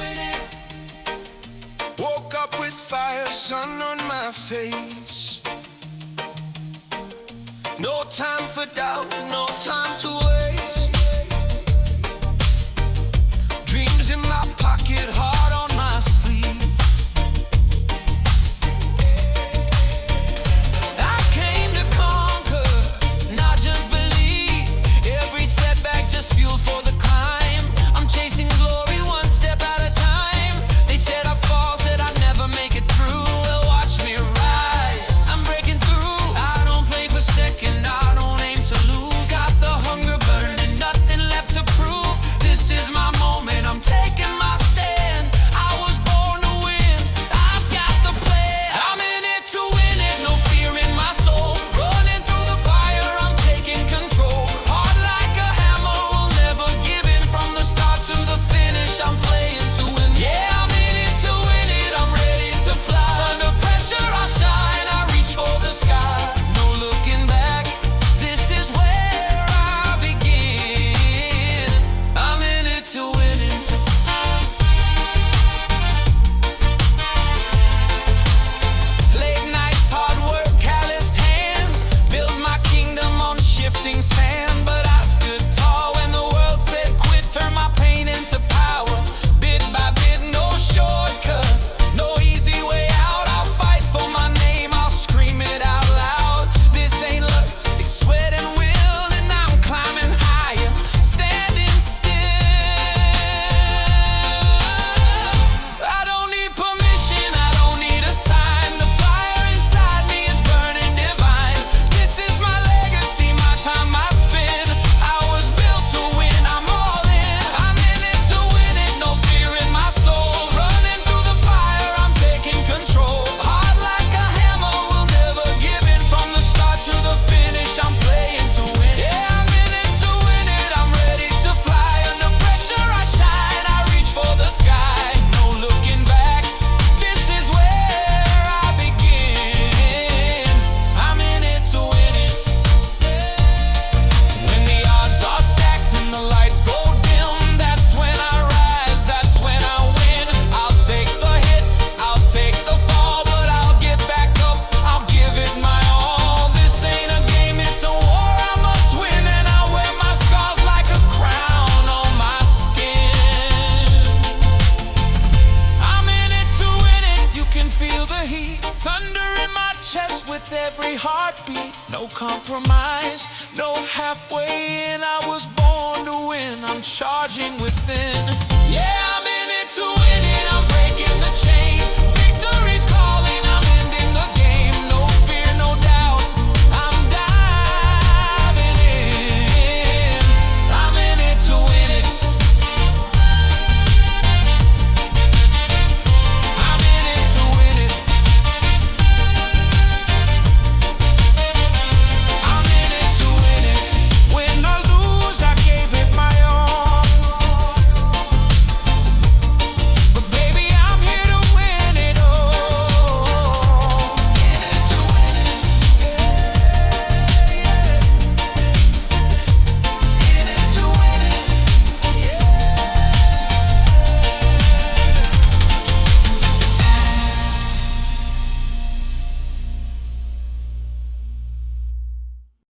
winning. Woke up with fire, sun on my face. No time for doubt, no time to waste. Dreams in my pocket, heart on my sleeve. I came to conquer, not just believe. Every setback just fuel for the climb. I'm chasing glory one step at a time. They said I'd fall, said I'd never make it through. Well, watch me rise, I'm breaking through. I don't play for second, I don't aim to lose. Got the hunger burning, nothing left to prove. This is my moment, I'm taking my stand. I was born to win, I've got the plan. I'm in it to win it, no fear in my soul. Running through the fire, I'm taking control. Hard like a hammer, will never give in. From the start to the finish, I'm playing to win. Yeah, I'm in it to win it, I'm ready to fly. Under pressure I shine, I reach for the sky. No looking back, this is where I begin. I'm in it to win it. Late nights, hard work, calloused hands. Built my kingdom on shifting sand. But I stood tall when the world said quit. Turn my pain into power. Bit by bit, no shortcuts, no easy way out. I'll fight for my name, I'll scream it out loud. This ain't luck, it's sweat and will. And I'm climbing higher, standing still. I don't need permission, I don't need a sign. The fire inside me is burning divine. This is my legacy, my time I spend. I was built to win, I'm all in. I'm in it to win it, no fear in my soul. Running through the fire, I'm taking control. Hard like a hammer, will never give in. From the start to the finish, I'm playing to win. Yeah, I'm in it to win it, I'm ready to fly. Under pressure I shine, I reach for the sky. No looking back, this is where I begin. I'm in it to win it. When the odds are stacked and the lights go dim, that's when I rise, that's when I win. I'll take the hit, I'll take the fall, but I'll get back up, I'll give it my all. This ain't a game, it's a war I must win. And I wear my scars like a crown on my skin. I'm in it to win it, you can feel the heat. Thunder in my chest with every heartbeat. No compromise, no halfway in. I was born to win, I'm charging within. Yeah, I'm